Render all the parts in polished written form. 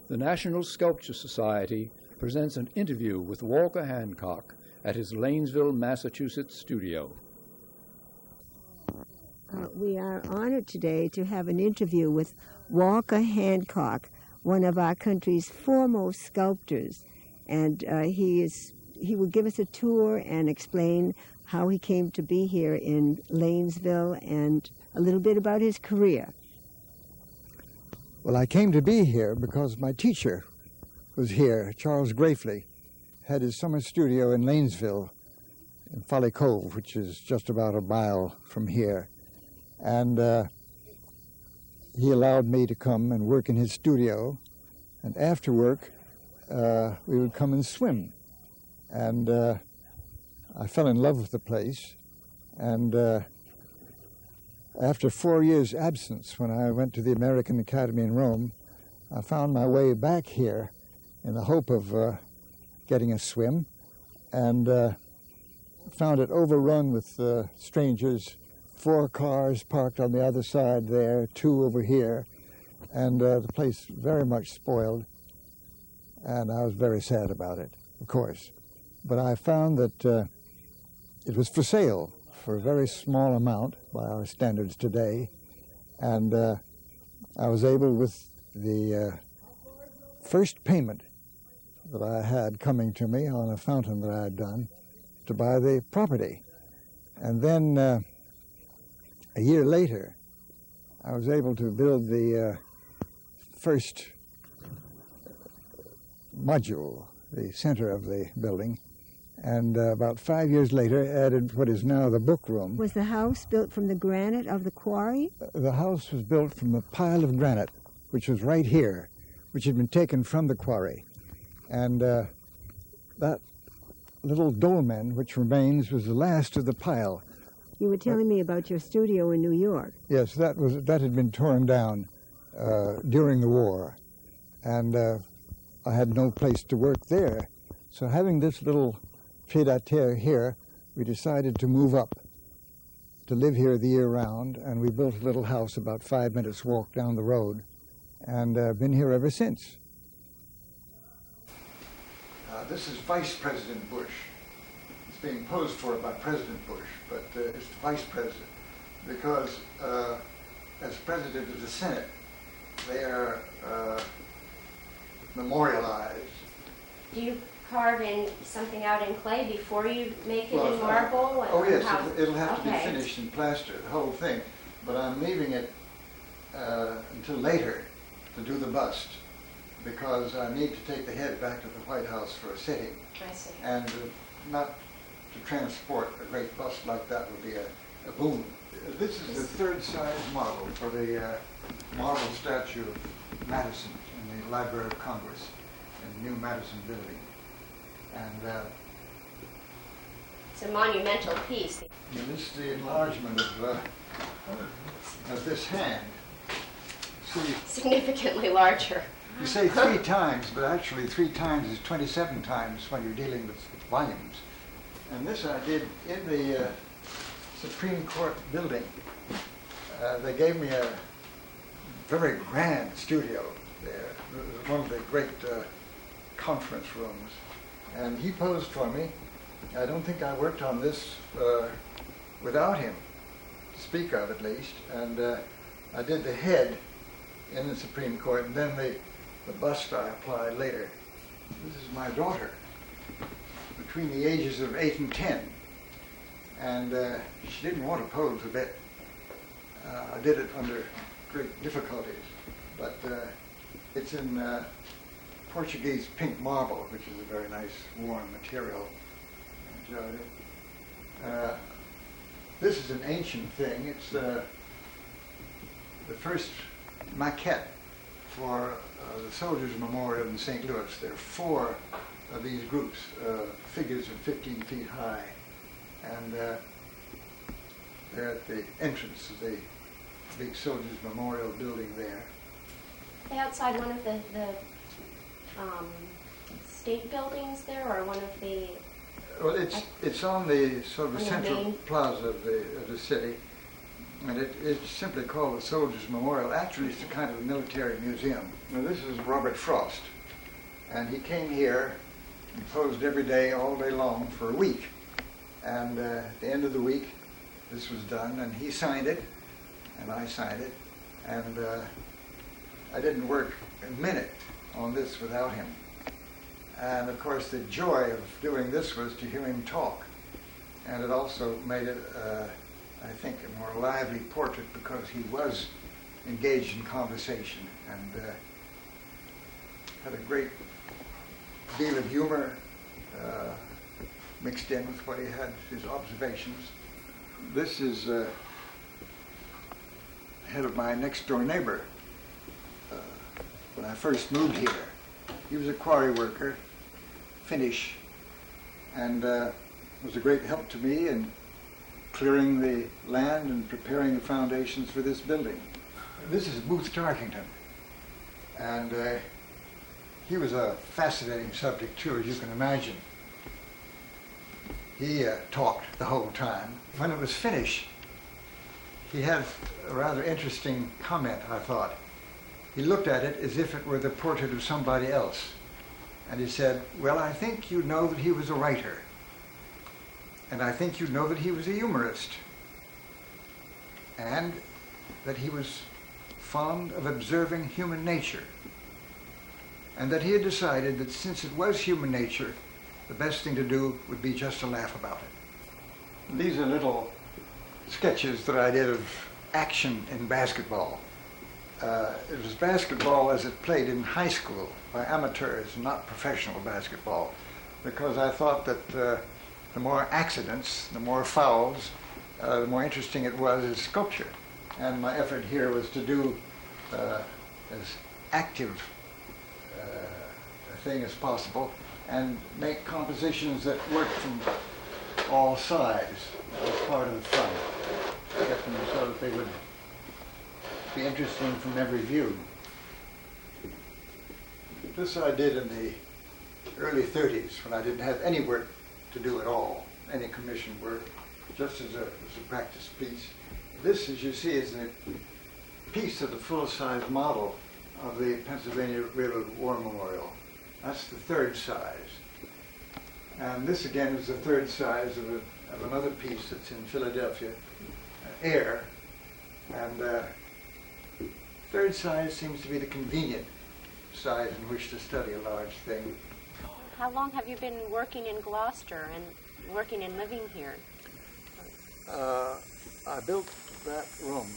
The National Sculpture Society presents an interview with Walker Hancock at his Lanesville, Massachusetts studio. We are honored today to have an interview with Walker Hancock, one of our country's foremost sculptors. And he will give us a tour and explain how he came to be here in Lanesville and a little bit about his career. Well, I came to be here because my teacher was here. Charles Grafley had his summer studio in Lanesville, in Folly Cove, which is just about a mile from here. And he allowed me to come and work in his studio. And after work, we would come and swim. And I fell in love with the place. And after 4 years' absence, when I went to the American Academy in Rome, I found my way back here in the hope of getting a swim, and found it overrun with strangers, 4 cars parked on the other side there, 2 over here, and the place very much spoiled, and I was very sad about it, of course. But I found that it was for sale for a very small amount by our standards today, and I was able, with the first payment that I had coming to me on a fountain that I had done, to buy the property. And then a year later, I was able to build the first module, the center of the building, and about 5 years later added what is now the book room. Was the house built from the granite of the quarry? The house was built from a pile of granite, which was right here, which had been taken from the quarry. And that little dolmen, which remains, was the last of the pile. You were telling me about your studio in New York. Yes, that had been torn down during the war, and I had no place to work there. So having this little pied-à-terre here, we decided to move up, to live here the year round, and we built a little house about 5 minutes walk down the road, and been here ever since. This is Vice President Bush. It's being posed for by President Bush, but it's the Vice President, because as President of the Senate, they are memorialized. Do you carve something out in clay before you make it in marble? Oh yes, it'll have to be finished in plaster, the whole thing. But I'm leaving it until later to do the bust, because I need to take the head back to the White House for a sitting. I see. And not to transport a great bust like that would be a boon. This is the third size model for the marble statue of Madison in the Library of Congress in the new Madison building. And it's a monumental piece. And this is the enlargement of this hand. See, significantly larger. You say 3 times, but actually 3 times is 27 times when you're dealing with volumes. And this I did in the Supreme Court building. They gave me a very grand studio there. It was one of the great conference rooms. And he posed for me. I don't think I worked on this without him, to speak of at least. And I did the head in the Supreme Court, and then the bust I applied later. This is my daughter, between the ages of 8 and 10. And she didn't want to pose a bit. I did it under great difficulties. But it's in Portuguese pink marble, which is a very nice warm material. I enjoyed it. This is an ancient thing. It's the first maquette for the Soldiers' Memorial in St. Louis. There are 4 of these groups, figures of 15 feet high, and they're at the entrance of the big Soldiers' Memorial building there. Outside one of the state buildings there, or one of the... Well, it's on the sort of central plaza of the city, And it's simply called the Soldiers' Memorial. Actually, it's a kind of military museum. Now, this is Robert Frost, and he came here and posed every day, all day long, for a week. And at the end of the week, this was done, and he signed it, and I signed it, and I didn't work a minute on this without him. And of course, the joy of doing this was to hear him talk, and it also made it, I think, a more lively portrait because he was engaged in conversation and had a great deal of humor mixed in with what he had, his observations. This is head of my next door neighbor. When I first moved here, he was a quarry worker, Finnish, and was a great help to me in clearing the land and preparing the foundations for this building. This is Booth Tarkington, and he was a fascinating subject too, as you can imagine. He talked the whole time. When it was finished, he had a rather interesting comment, I thought. He looked at it as if it were the portrait of somebody else. And he said, well, I think you know that he was a writer. And I think you know that he was a humorist. And that he was fond of observing human nature. And that he had decided that since it was human nature, the best thing to do would be just to laugh about it. These are little sketches that I did of action in basketball. It was basketball as it played in high school by amateurs, not professional basketball, because I thought that the more accidents, the more fouls, the more interesting it was as sculpture. And my effort here was to do as active a thing as possible and make compositions that worked from all sides as part of the fun. Get them so that they would be interesting from every view. This I did in the early 30s when I didn't have any work to do at all, any commissioned work, just as a practice piece. This, as you see, is a piece of the full-size model of the Pennsylvania Railroad War Memorial. That's the third size. And this again is the third size of another piece that's in Philadelphia, Air. And third size seems to be the convenient size in which to study a large thing. How long have you been working in Gloucester and working and living here? I built that room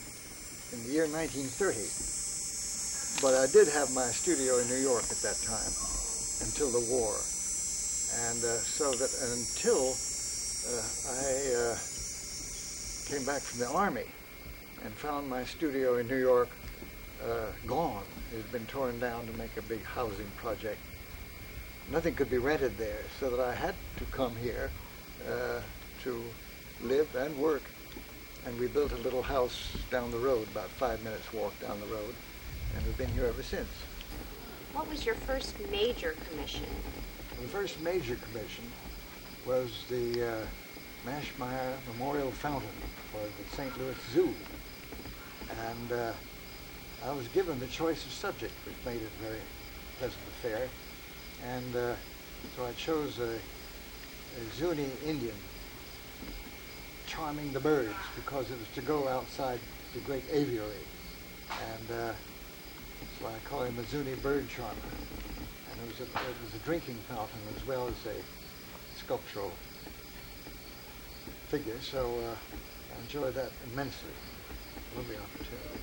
in the year 1930, but I did have my studio in New York at that time until the war. And so that until I came back from the Army and found my studio in New York gone. It had been torn down to make a big housing project. Nothing could be rented there, so that I had to come here to live and work. And we built a little house down the road, about 5 minutes walk down the road, and we've been here ever since. What was your first major commission? The first major commission was the Mashmeyer Memorial Fountain for the St. Louis Zoo. And I was given the choice of subject, which made it a very pleasant affair. And so I chose a Zuni Indian charming the birds, because it was to go outside the great aviary. And so I call him a Zuni bird charmer. And it was a drinking fountain as well as a sculptural figure, so I enjoyed that immensely. Lovely opportunity.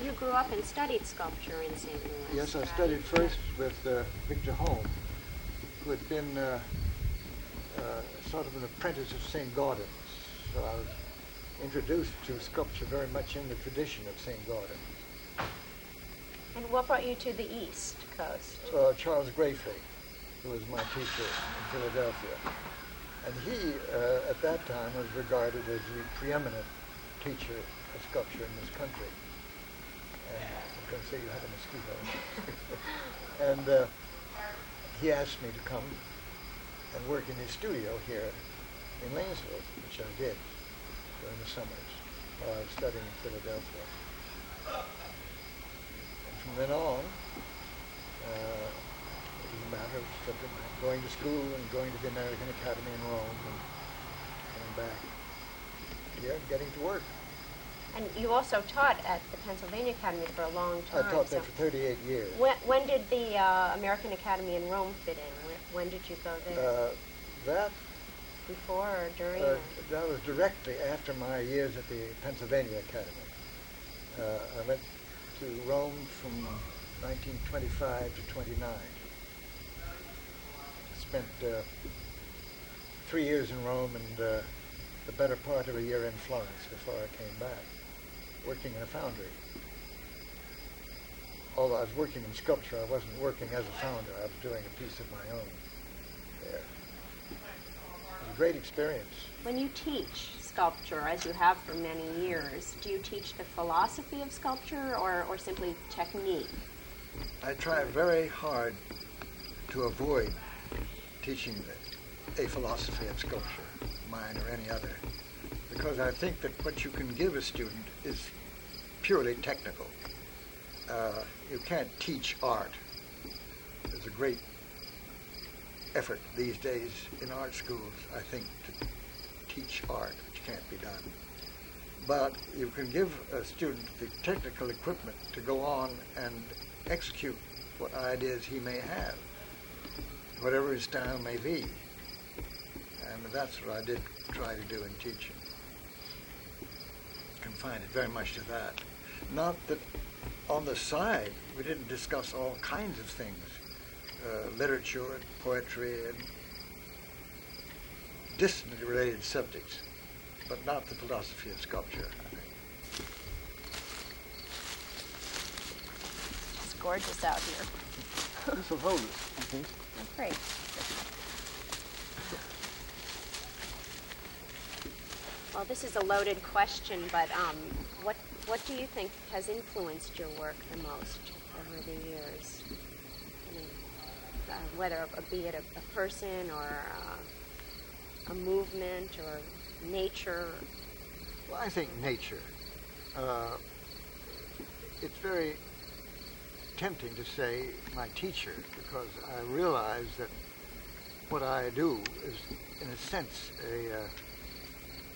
You grew up and studied sculpture in St. Louis. Yes, I right? studied first with Victor Holm, who had been sort of an apprentice of St. Gaudens. So I was introduced to sculpture very much in the tradition of St. Gaudens. And what brought you to the East Coast? Charles Grayfley, who was my teacher in Philadelphia. And he, at that time, was regarded as the preeminent teacher of sculpture in this country. And I'm going to say you had a mosquito. And he asked me to come and work in his studio here in Lanesville, which I did during the summers. while I was studying in Philadelphia. And from then on, it was a matter of going to school and going to the American Academy in Rome and coming back here and getting to work. And you also taught at the Pennsylvania Academy for a long time. I taught there for 38 years. When did the American Academy in Rome fit in? When did you go there? That Before or during? That was directly after my years at the Pennsylvania Academy. I went to Rome from 1925 to 29. I spent 3 years in Rome and the better part of a year in Florence before I came back, working in a foundry. Although I was working in Sculpture, I wasn't working as a founder. I was doing a piece of my own there. It was a great experience. When you teach sculpture, as you have for many years, do you teach the philosophy of sculpture or simply technique? I try very hard to avoid teaching a philosophy of sculpture, mine or any other, because I think that what you can give a student is purely technical. You can't teach art. There's a great effort these days in art schools, I think, to teach art, which can't be done. But you can give a student the technical equipment to go on and execute what ideas he may have, whatever his style may be. And that's what I did try to do in teaching. Confine it very much to that. Not that on the side we didn't discuss all kinds of things, literature and poetry and distantly related subjects, but not the philosophy of sculpture, I think. It's gorgeous out here. This will hold us. Oh, great. Well, this is a loaded question, but what do you think has influenced your work the most over the years? I mean, whether be it a person or a movement or nature? Well, I think nature. It's very tempting to say my teacher, because I realize that what I do is, in a sense,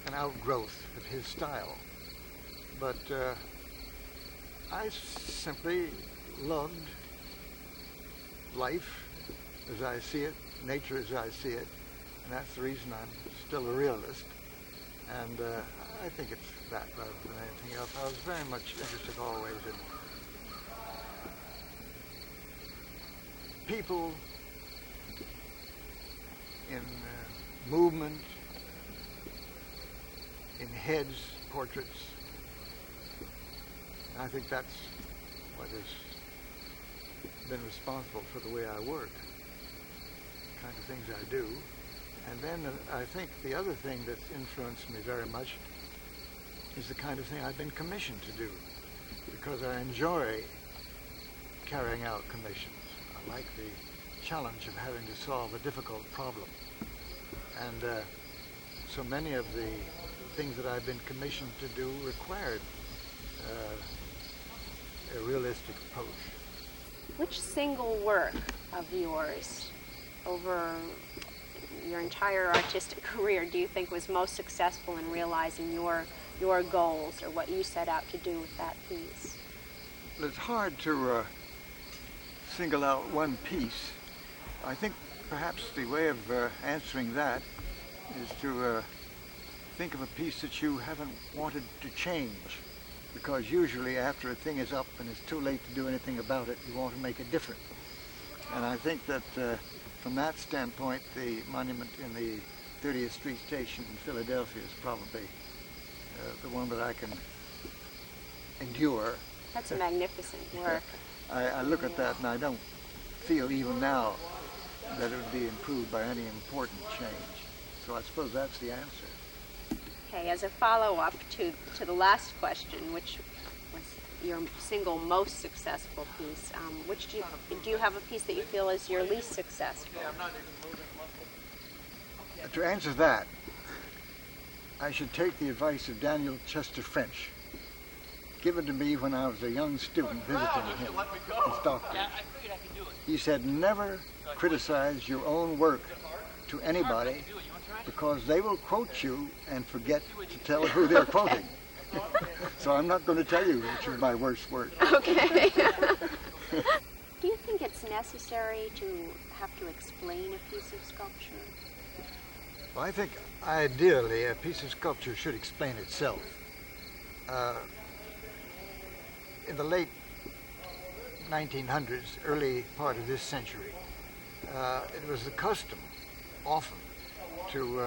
an outgrowth of his style. But I simply loved life as I see it, nature as I see it, and that's the reason I'm still a realist. And I think it's that rather than anything else. I was very much interested always in people, in movement, in heads, portraits. And I think that's what has been responsible for the way I work, the kind of things I do. And then I think the other thing that's influenced me very much is the kind of thing I've been commissioned to do, because I enjoy carrying out commissions. I like the challenge of having to solve a difficult problem. And so many of the things that I've been commissioned to do required a realistic approach. Which single work of yours over your entire artistic career do you think was most successful in realizing your goals or what you set out to do with that piece? Well, it's hard to single out one piece. I think perhaps the way of answering that is to think of a piece that you haven't wanted to change, because usually after a thing is up and it's too late to do anything about it, you want to make it different. And I think that from that standpoint, the monument in the 30th Street Station in Philadelphia is probably the one that I can endure. That's a magnificent work. I look at that and I don't feel even now that it would be improved by any important change. So I suppose that's the answer. Okay, as a follow-up to the last question, which was your single most successful piece, which do you have a piece that you feel is your least successful? To answer that, I should take the advice of Daniel Chester French, given to me when I was a young student visiting him as doctor. He said, never criticize your own work to anybody because they will quote you and forget to tell who they're quoting. So I'm not going to tell you which is my worst work. Okay. Do you think it's necessary to have to explain a piece of sculpture? Well, I think ideally a piece of sculpture should explain itself. In the late 1900s, early part of this century, it was the custom often to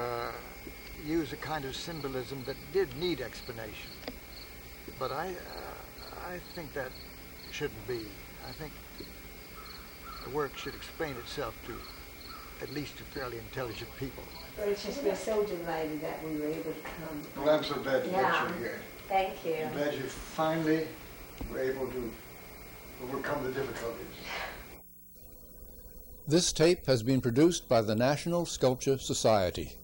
use a kind of symbolism that did need explanation. But I think that shouldn't be. I think the work should explain itself to at least to fairly intelligent people. Well, it's just we're so delighted that we were able to come. Well, I'm so glad to Yeah. get you here. Thank you. I'm glad you finally were able to overcome the difficulties. This tape has been produced by the National Sculpture Society.